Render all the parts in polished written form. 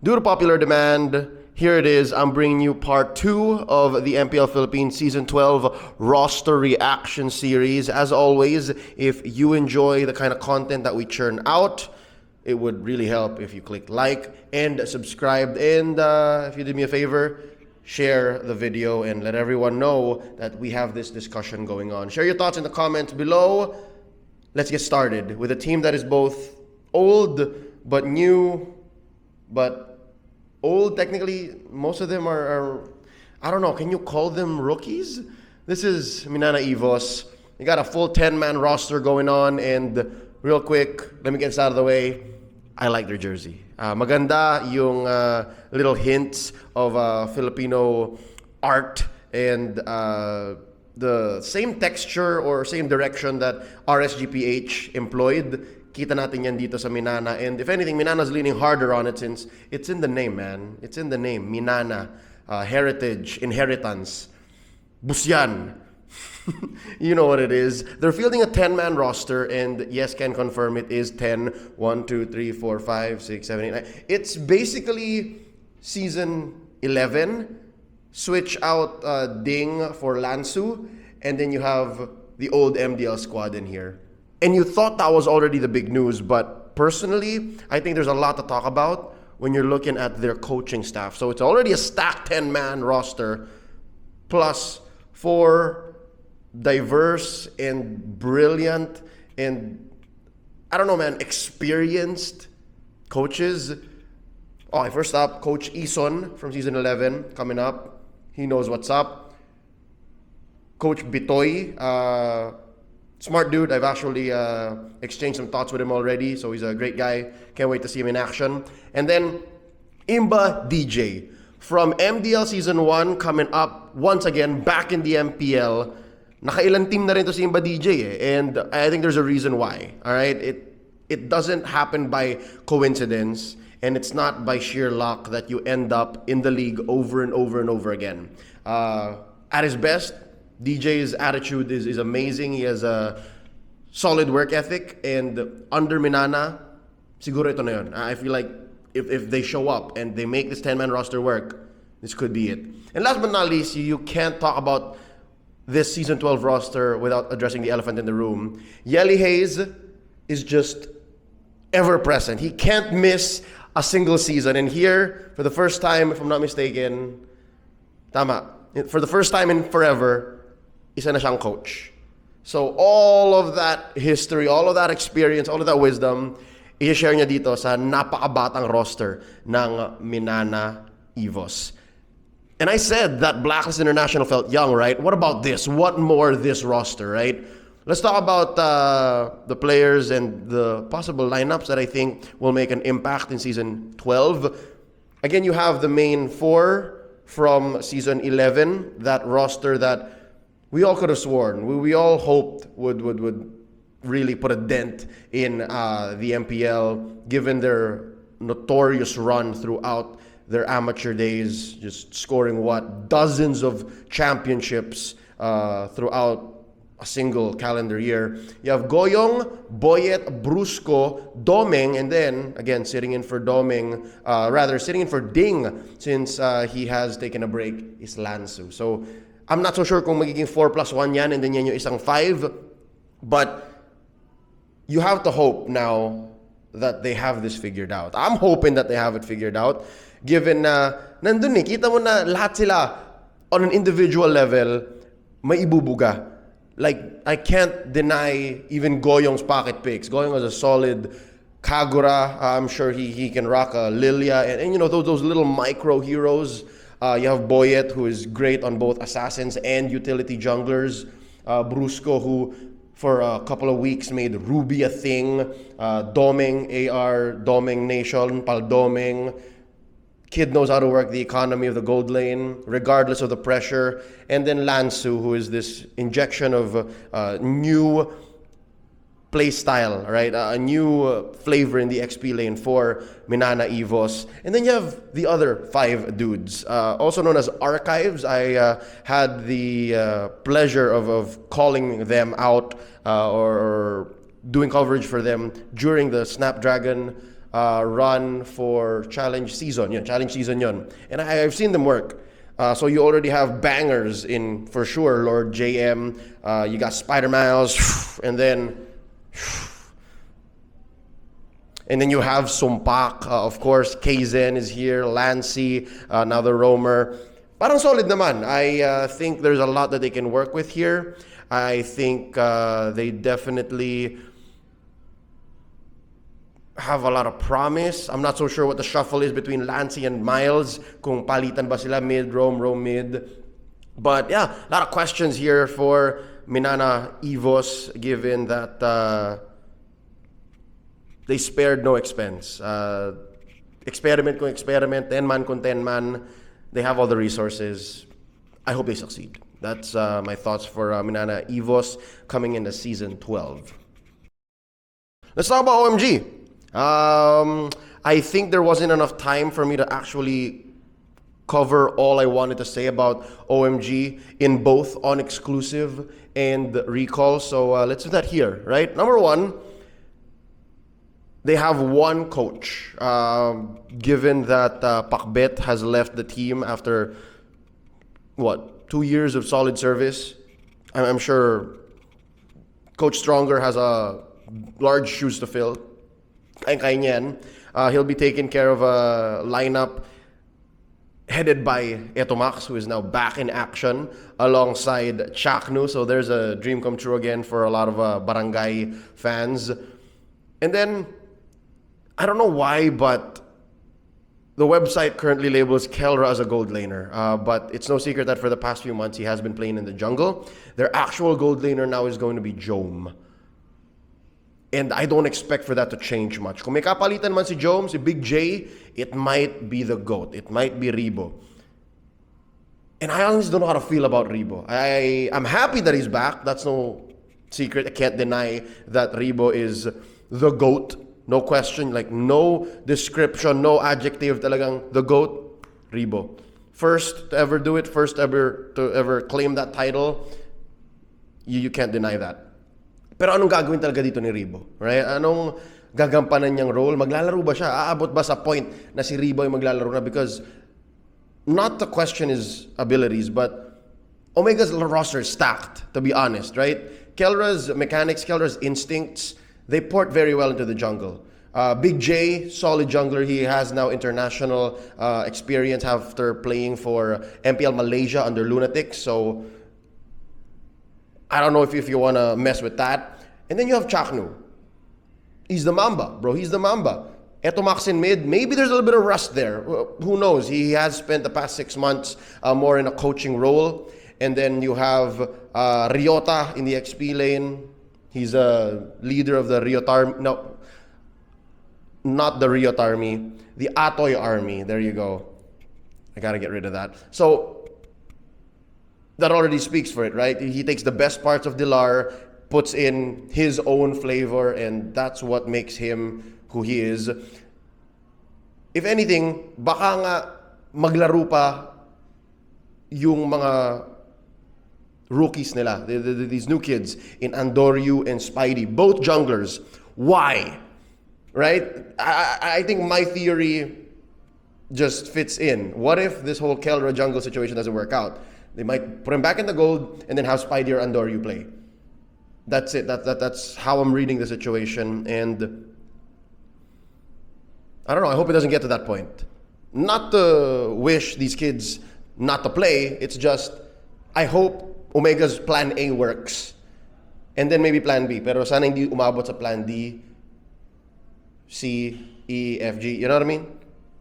Due to popular demand, here it is. I'm bringing you part 2 of the MPL Philippines Season 12 roster reaction series. As always, if you enjoy the kind of content that we churn out, it would really help if you click like and subscribe. And if you did me a favor, share the video and let everyone know that we have this discussion going on. Share your thoughts in the comments below. Let's get started with a team that is both old but new, but old technically. Most of them are I don't know, can you call them rookies? This is MNNE EVOS. You got a full 10-man roster going on, and real quick, let me get this out of the way. I like their jersey. Maganda yung little hints of Filipino art and the same texture or same direction that RSGPH employed. Kita natin yan dito sa MNNE. And if anything, MNNE's leaning harder on it since it's in the name, man. It's in the name. MNNE. Heritage, inheritance. Busyan. You know what it is. They're fielding a 10-man roster, and yes, can confirm it is 10. 1, 2, 3, 4, 5, 6, 7, 8, 9. It's basically season 11. Switch out Ding for Lansu, and then you have the old MDL squad in here. And you thought that was already the big news, but personally, I think there's a lot to talk about when you're looking at their coaching staff. So it's already a stacked 10-man roster, plus 4 diverse and brilliant and, I don't know, man, experienced coaches. Okay, first up, Coach Ison from season 11 coming up. He knows what's up. Coach Bitoy, smart dude. I've actually exchanged some thoughts with him already, so he's a great guy. Can't wait to see him in action. And then Imba DJ from MDL Season 1 coming up once again back in the MPL. Nakailang team na rin to si Imba DJ and I think there's a reason why. All right, it doesn't happen by coincidence, and it's not by sheer luck that you end up in the league over and over and over again. At his best, DJ's attitude is amazing. He has a solid work ethic, and under MNNE, siguro ito na yun. I feel like if they show up and they make this 10-man roster work, this could be it. And last but not least, you can't talk about this Season 12 roster without addressing the elephant in the room. Yeli Hayes is just ever present. He can't miss a single season. And here, for the first time, if I'm not mistaken, for the first time in forever, isa na siyang coach. So all of that history, all of that experience, all of that wisdom, i-share niya dito sa napakabatang roster ng MNNE EVOS. And I said that Blacklist International felt young, right? What about this? What more this roster, right? Let's talk about the players and the possible lineups that I think will make an impact in Season 12. Again, you have the main 4 from Season 11, that roster that we all could have sworn, we all hoped would really put a dent in the MPL, given their notorious run throughout their amateur days, just scoring dozens of championships throughout a single calendar year. You have Goyong, Boyet, Brusco, Doming, and then again sitting in for Ding, since he has taken a break, is Lansu. So I'm not so sure kung magiging 4+1 yan and then yan yung isang 5, but you have to hope now that they have this figured out. I'm hoping that they have it figured out, given na nandun kita mo na lahat sila on an individual level may ibubuga. Like, I can't deny even Goyong's pocket picks. Goyong is a solid Kagura. I'm sure he can rock a Lilia. And you know, those little micro heroes. You have Boyet, who is great on both assassins and utility junglers. Brusco, who for a couple of weeks made Ruby a thing. Doming, AR, Doming Nation, Paldoming. Kid knows how to work the economy of the gold lane, regardless of the pressure. And then Lansu, who is this injection of new play style, right? A new flavor in the XP lane for MNNE EVOS. And then you have the other 5 dudes, also known as Archives. I had the pleasure of calling them out or doing coverage for them during the Snapdragon run for challenge season. Yun, challenge season yun. And I've seen them work. So you already have bangers in, for sure, Lord JM. You got Spider Miles, and then you have Sumpak, of course. Kzen is here, Lancy, now the roamer. Parang solid naman. I think there's a lot that they can work with here. I think they definitely have a lot of promise. I'm not so sure what the shuffle is between Lancy and Miles. Kung palitan ba sila mid, roam mid. But yeah, a lot of questions here for MNNE Evos, given that they spared no expense. Experiment kung experiment, 10-man kung 10-man. They have all the resources. I hope they succeed. That's my thoughts for MNNE Evos coming into season 12. Let's talk about OMG. I think there wasn't enough time for me to actually cover all I wanted to say about OMG in both on exclusive and recall. So let's do that here, right? Number one, they have one coach. Given that Pakbet has left the team after, 2 years of solid service, I'm sure Coach Stronger has a large shoes to fill. Kaya niya yan. He'll be taking care of a lineup headed by Etomax, who is now back in action alongside Chaknu. So there's a dream come true again for a lot of barangay fans. And then, I don't know why, but the website currently labels Kelra as a gold laner. But it's no secret that for the past few months, he has been playing in the jungle. Their actual gold laner now is going to be Jome. And I don't expect for that to change much. Kung may kapalitan man si Jome, si Big J, it might be the GOAT. It might be Rebo. And I honestly don't know how to feel about Rebo. I'm happy that he's back. That's no secret. I can't deny that Rebo is the GOAT. No question. Like, no description, no adjective. Talagang the GOAT, Rebo. First to ever do it. First ever to ever claim that title. You can't deny that. Pero anong gagawin talaga dito ni Rebo? Right? Anong gagampanan niyang role? Maglalaro ba siya? Aabot ba sa point na si Rebo ay maglalaro na? Because not the question is abilities, but Omega's roster is stacked, to be honest, right? Kelra's mechanics, Kelra's instincts, they port very well into the jungle. Big J, solid jungler. He has now international experience after playing for MPL Malaysia under Lunatics. So I don't know if you want to mess with that. And then you have Chaknu. He's the Mamba, bro. He's the Mamba. Etomax in mid. Maybe there's a little bit of rust there. Who knows? He has spent the past 6 months more in a coaching role. And then you have Ryota in the XP lane. He's a leader of the Ryota Army. No, not the Ryota Army. The Atoy Army. There you go. I got to get rid of that. So that already speaks for it, right? He takes the best parts of Dilar, puts in his own flavor, and that's what makes him who he is. If anything, baka nga maglaro pa yung mga rookies nila, these new kids in Andoryu and Spidey, both junglers. Why? Right? I think my theory just fits in. What if this whole Kelra jungle situation doesn't work out? They might put him back in the gold and then have Spidey or Andoryu play. That's it. That's how I'm reading the situation. And I don't know. I hope it doesn't get to that point. Not to wish these kids not to play. It's just, I hope Omega's plan A works. And then maybe plan B. Pero sana hindi umabot sa plan D, C, E, F, G. You know what I mean?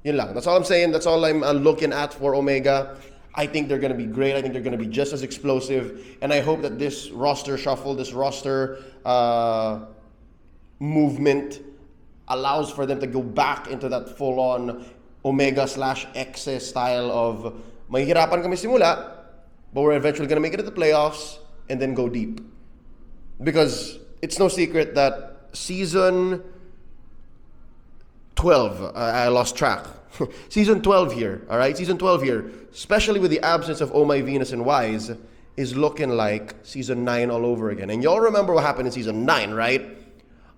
Yun lang. That's all I'm saying. That's all I'm looking at for Omega. I think they're going to be great. I think they're going to be just as explosive. And I hope that this roster shuffle, this roster movement allows for them to go back into that full-on Omega/Exe style of mahihirapan kami simula, but we're eventually going to make it to the playoffs and then go deep. Because it's no secret that season 12, I lost track. Season 12 here, all right? Season 12 here, especially with the absence of Oh My Venus and Wise, is looking like season 9 all over again. And y'all remember what happened in season 9, right?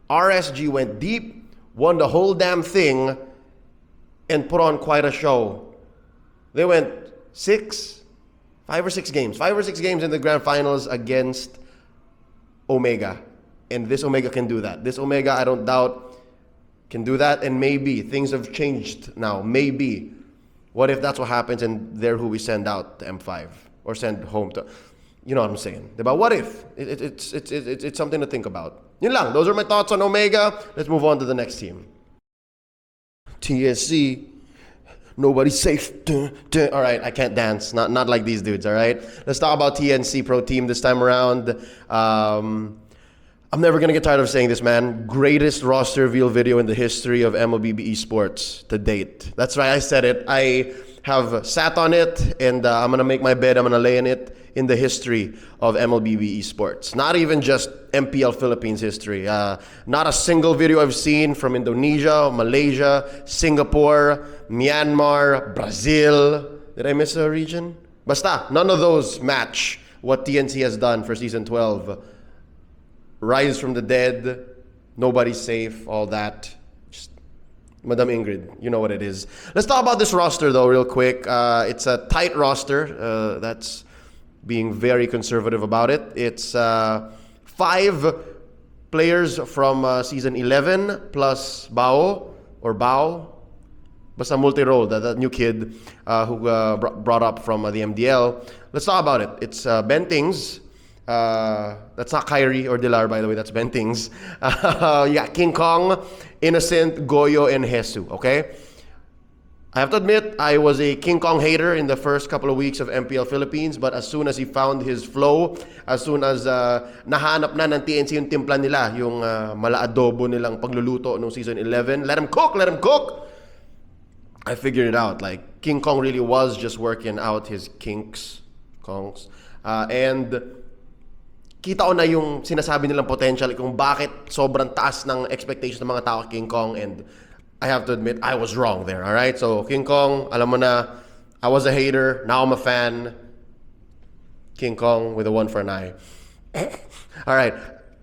RSG went deep, won the whole damn thing, and put on quite a show. They went 5 or 6 games in the grand finals against Omega. And this Omega can do that. This Omega, I don't doubt, can do that. And maybe things have changed now. Maybe. What if that's what happens and they're who we send out to M5 or send home to? You know what I'm saying? Diba? What if? It's something to think about. Yun lang. Those are my thoughts on Omega. Let's move on to the next team. TSC. Nobody's safe. Dun, dun. All right, I can't dance. Not like these dudes, all right? Let's talk about TNC Pro Team this time around. I'm never going to get tired of saying this, man. Greatest roster reveal video in the history of MLBB esports to date. That's right, I said it. I have sat on it, and I'm going to make my bed. I'm going to lay in it in the history of MLBB esports. Not even just MPL Philippines history. Not a single video I've seen from Indonesia, Malaysia, Singapore, Myanmar, Brazil. Did I miss a region? Basta, none of those match what TNC has done for Season 12. Rise from the dead, nobody's safe, all that. Just Madam Ingrid, you know what it is. Let's talk about this roster though real quick. It's a tight roster. That's being very conservative about it. It's 5 players from Season 11 plus Bao. Basta multi-role, that new kid who brought up from the MDL. Let's talk about it. It's Bentings. That's not Kyrie or Dilar, by the way. That's Bentings. Yeah, King Kong, Innocent, Goyo, and Jesus. Okay? I have to admit, I was a King Kong hater in the first couple of weeks of MPL Philippines, but as soon as he found his flow, as soon as nahanap na ng TNC yung timpla nila, yung mala-adobo nilang pagluluto nung Season 11, let him cook! I figured it out. Like, King Kong really was just working out his kongs. And kita ko na yung sinasabi nilang potential kung bakit sobrang taas ng expectations ng mga tao kay King Kong, and I have to admit, I was wrong there, alright? So, King Kong, alam mo na, I was a hater, now I'm a fan. King Kong with a 1 for an eye. Alright,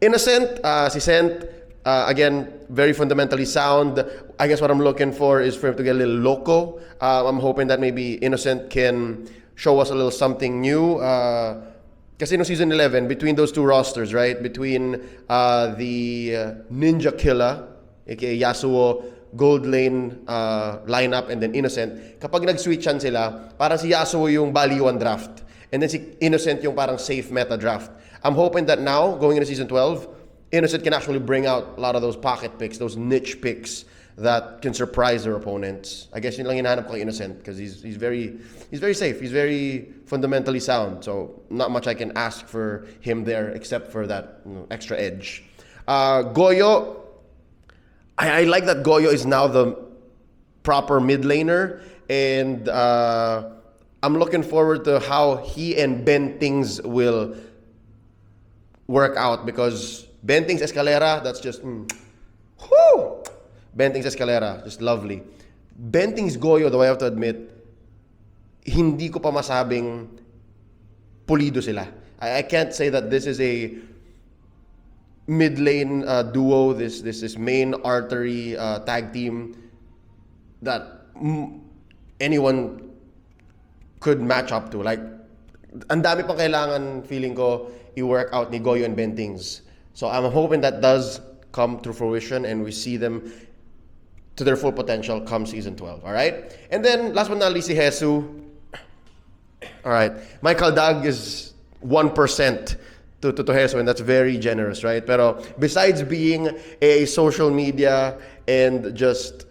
Innocent, si Sent, again, very fundamentally sound. I guess what I'm looking for is for him to get a little loco. I'm hoping that maybe Innocent can show us a little something new. Kasi no Season 11, between those two rosters, right? Between the Ninja Killer, aka Yasuo, Gold Lane lineup, and then Innocent, kapag nag-switchan sila, parang si Yasuo yung baliwan draft. And then si Innocent yung parang safe meta draft. I'm hoping that now, going into Season 12, Innocent can actually bring out a lot of those pocket picks, those niche picks that can surprise their opponents. I guess yun lang hinahanap ko kay Innocent because he's very safe. He's very fundamentally sound. So not much I can ask for him there except for that extra edge. Goyo, I like that Goyo is now the proper mid laner, and I'm looking forward to how he and Bentings will work out, because Bentings Escalera, that's just whoo! Bentings Escalera, just lovely. Bentings Goyo, though I have to admit, hindi ko pa masabing pulido sila. I can't say that this is a mid lane duo, this main artery tag team that anyone could match up to. Like, ang dami pang kailangan, feeling ko, i-work out ni Goyo and Bentings. So I'm hoping that does come to fruition and we see them to their full potential come Season 12. All right? And then, last but not least, si Jesus. All right. Michael Dag is 1% to Jesus, and that's very generous, right? Pero besides being a social media and just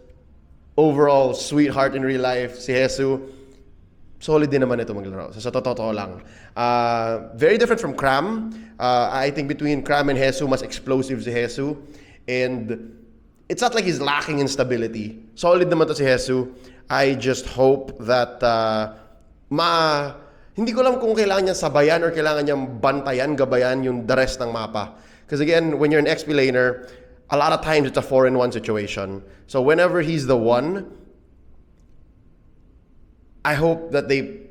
overall sweetheart in real life, si Jesus, solid din naman ito maglaro. Sa totoo lang. Very different from Cram. I think between Cram and Jesus, mas explosive si Jesus. And it's not like he's lacking in stability. Solid naman to si Jesus. I just hope that hindi ko alam kung kailangan niya sabayan or kailangan niyang bantayan, gabayan yung the rest ng mapa. Because again, when you're an XP laner, a lot of times it's a 4-in-1 situation. So whenever he's the one, I hope that they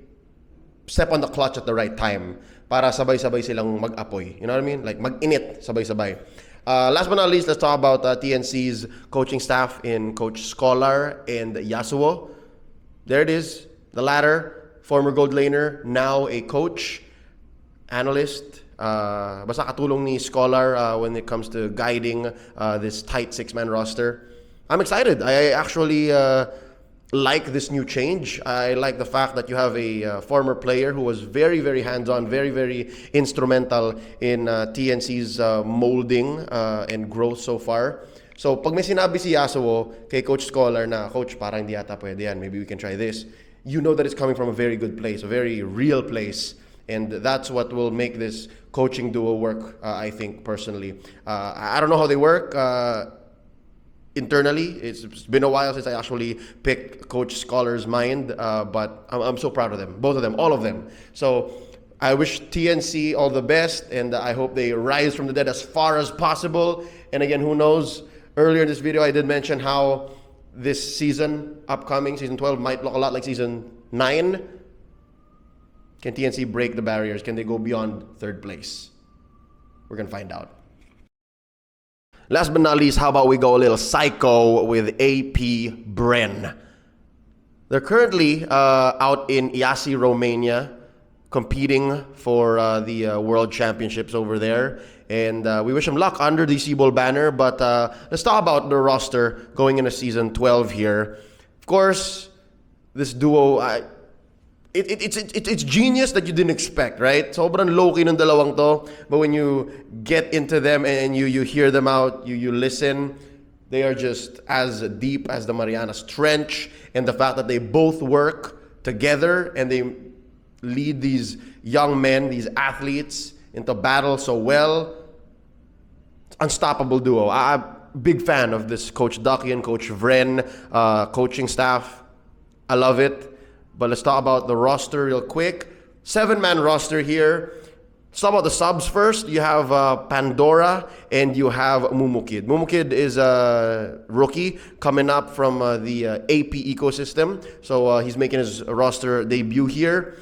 step on the clutch at the right time para sabay-sabay silang mag-apoy. You know what I mean? Like mag-init sabay-sabay. Last but not least, let's talk about TNC's coaching staff in Coach Scholar and Yasuo. There it is, the latter, former gold laner, now a coach, analyst. Basta katulong ni Scholar when it comes to guiding this tight six-man roster. I'm excited. I actually like this new change. I like the fact that you have a former player who was very, very hands-on, very, very instrumental in TNC's molding and growth so far. So, pag may sinabi si Yasuo kay Coach Scholar na, Coach, parang hindi yata pwede yan, maybe we can try this, you know that it's coming from a very good place, a very real place. And that's what will make this coaching duo work, I think, personally. I don't know how they work internally. It's been a while since I actually picked Coach Scholar's mind, but I'm so proud of them, both of them, all of them. So I wish TNC all the best, and I hope they rise from the dead as far as possible. And again, who knows, earlier in this video I did mention how this season, upcoming season 12, might look a lot like season 9. Can TNC break the barriers? Can they go beyond third place? We're gonna find out. Last but not least, how about we go a little psycho with AP Bren? They're currently out in Iasi, Romania, competing for the World Championships over there. And we wish them luck under the C-Ball banner. But let's talk about the roster going into season 12 here. Of course, this duo, it's genius that you didn't expect, right? Sobrang low-key ng dalawang to. But when you get into them and you hear them out, you listen, they are just as deep as the Marianas Trench. And the fact that they both work together and they lead these young men, these athletes, into battle so well. Unstoppable duo. I'm a big fan of this Coach Ducky and Coach Bren coaching staff. I love it. But let's talk about the roster real quick. 7-man roster here. Let's talk about the subs first. You have Pandora and you have Mumukid. Mumukid is a rookie coming up from the AP ecosystem. So he's making his roster debut here.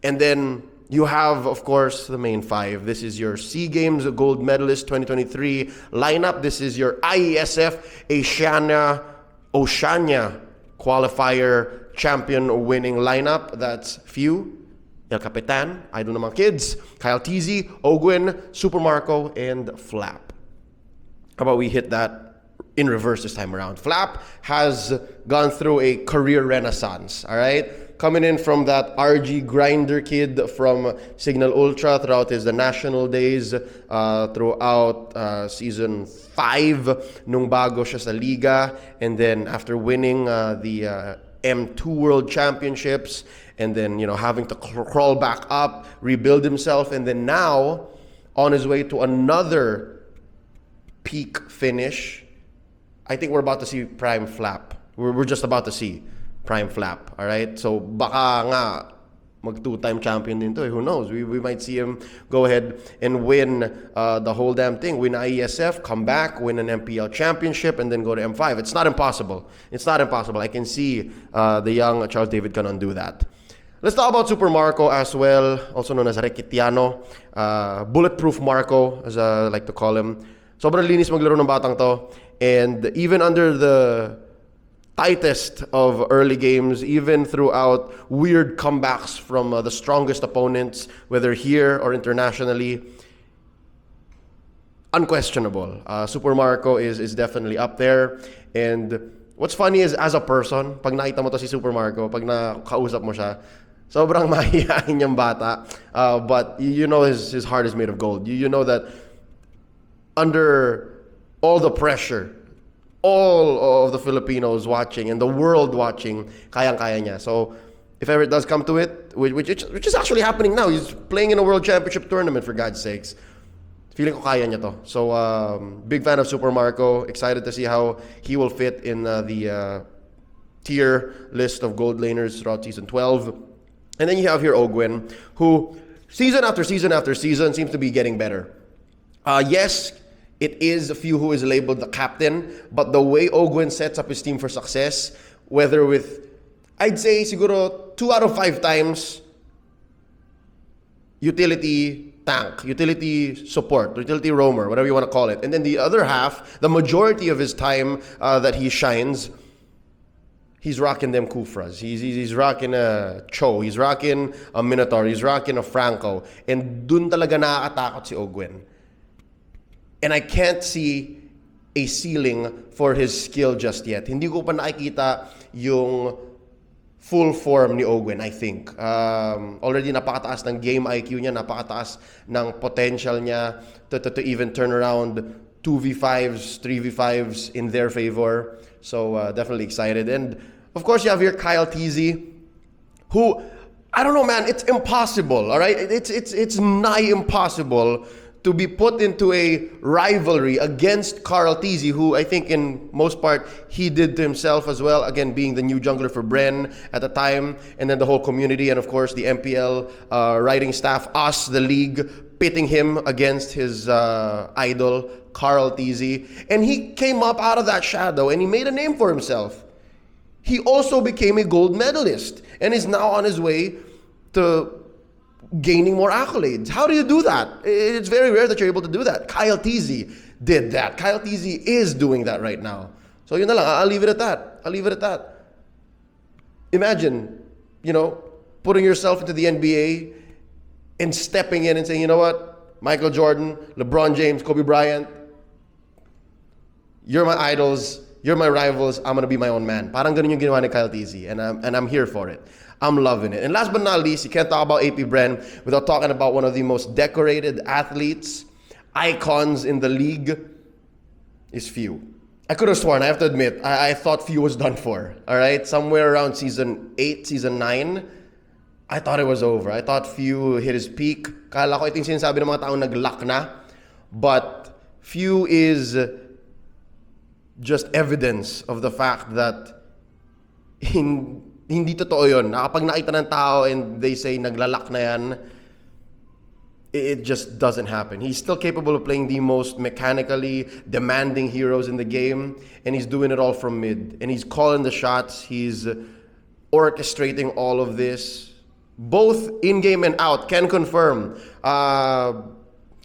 And then you have, of course, the main 5. This is your SEA Games gold medalist 2023 lineup. This is your IESF Oceania qualifier champion winning lineup. That's Few, El Capitan, I Do Namang Kids, Kyle TZ, Ogwin, Super Marco, and Flap. How about we hit that in reverse this time around? Flap has gone through a career renaissance, all right? Coming in from that RG grinder kid from Signal Ultra throughout the national days, throughout season 5, nung bago siya sa Liga, and then after winning the M2 World Championships, and then having to crawl back up, rebuild himself, and then now on his way to another peak finish. I think we're about to see Prime Flap. We're just about to see Prime Flap, all right? So baka nga mag 2-time champion din to. Who knows? We might see him go ahead and win the whole damn thing. Win IESF, come back, win an MPL championship, and then go to M5. It's not impossible. It's not impossible. I can see the young Charles David Canon do that. Let's talk about Super Marco as well, also known as Requitiano. Bulletproof Marco, as I like to call him. Sobrang linis maglaro ng batang to. And even under the tightest of early games, even throughout weird comebacks from the strongest opponents, whether here or internationally, unquestionable. Super Marco is definitely up there. And what's funny is, as a person, pag nakita mo to si Super Marco, pag nakausap mo siya, sobrang mahihain yung bata. But you know his heart is made of gold. You know that under all the pressure, all of the Filipinos watching and the world watching, kayang-kaya niya. So if ever it does come to it, which is actually happening now, he's playing in a World Championship tournament, for God's sakes. Feeling ko kaya niya to. So big fan of Super Marco. Excited to see how he will fit in the tier list of gold laners throughout season 12. And then you have here Ogwin, who season after season after season seems to be getting better. Yes, it is a Few who is labeled the captain, but the way Ogwin sets up his team for success, whether with, I'd say siguro 2 out of 5 times, utility tank, utility support, utility roamer, whatever you want to call it. And then the other half, the majority of his time that he shines, he's rocking them Kufras. He's rocking a Cho. He's rocking a Minotaur. He's rocking a Franco. And dun talaga nakakatakot si Ogwen. And I can't see a ceiling for his skill just yet. Hindi ko pa nakikita yung full form ni Ogwen, I think. Already napakataas ng game IQ niya, napakataas ng potential niya to even turn around 2v5s, 3v5s in their favor. So definitely excited. And of course, you have here Kyle Teasy, who, I don't know, man, it's impossible, all right? It's nigh impossible to be put into a rivalry against Carl Teasy, who I think in most part he did to himself as well, again being the new jungler for Bren at the time, and then the whole community, and of course the MPL writing staff, us, the league, pitting him against his idol, Carl Teasy. And he came up out of that shadow and he made a name for himself. He also became a gold medalist and is now on his way to gaining more accolades. How do you do that? It's very rare that you're able to do that. Kyle Teasy did that. Kyle Teasy is doing that right now. So yun na lang, I'll leave it at that. I'll leave it at that. Imagine, putting yourself into the NBA and stepping in and saying, you know what? Michael Jordan, LeBron James, Kobe Bryant, you're my idols, you're my rivals, I'm gonna be my own man. Parang ganun yung ginawa ni Kyle Teasy, and I'm here for it. I'm loving it. And last but not least, you can't talk about AP Bren without talking about one of the most decorated athletes, icons in the league, is Few. I could have sworn, I have to admit, I thought Few was done for. All right? Somewhere around season 8, season 9, I thought it was over. I thought Few hit his peak. Kala ko ito yung sinasabi ng mga taong nag-lock na. But Few is just evidence of the fact that hindi totoo yun. Kapag nakita ng tao and they say naglalak na yan, it just doesn't happen. He's still capable of playing the most mechanically demanding heroes in the game, and he's doing it all from mid. And he's calling the shots. He's orchestrating all of this, both in-game and out. Can confirm.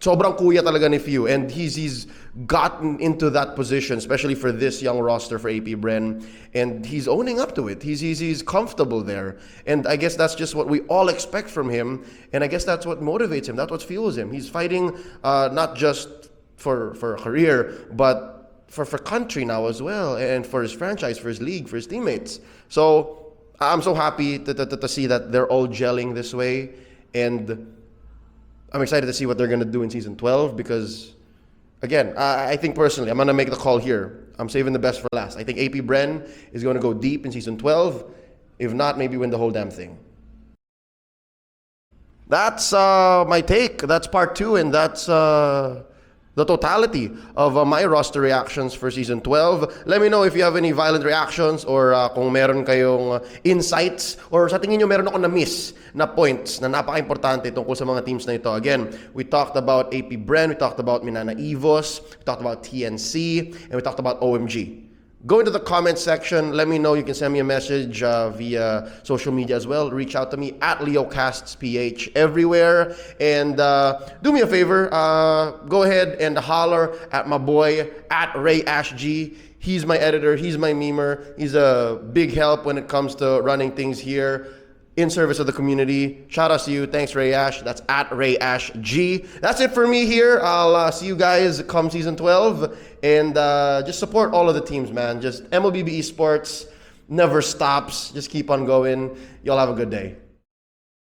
Sobrang kuya talaga ni Few, and he's gotten into that position, especially for this young roster for AP Bren, and he's owning up to it. He's comfortable there, and I guess that's just what we all expect from him, and I guess that's what motivates him. That's what fuels him. He's fighting not just for a career, but for country now as well, and for his franchise, for his league, for his teammates. So I'm so happy to see that they're all gelling this way, and I'm excited to see what they're going to do in Season 12 because, again, I think personally, I'm going to make the call here. I'm saving the best for last. I think AP Bren is going to go deep in Season 12. If not, maybe win the whole damn thing. That's my take. That's part 2, and that's the totality of my roster reactions for Season 12. Let me know if you have any violent reactions or kung meron kayong insights or sa tingin nyo meron ako na-miss na points na napaka-importante tungkol sa mga teams na ito. Again, we talked about AP Bren, we talked about Minana Evos, we talked about TNC, and we talked about OMG. Go into the comment section. Let me know. You can send me a message via social media as well. Reach out to me at LeoCastsPH everywhere. And do me a favor. Go ahead and holler at my boy, at RayAshG. He's my editor. He's my memer. He's a big help when it comes to running things here in service of the community. Shout out to you. Thanks, RayAsh. That's at RayAshG. That's it for me here. I'll see you guys come Season 12. And just support all of the teams, man. Just MLBB Esports never stops. Just keep on going. Y'all have a good day.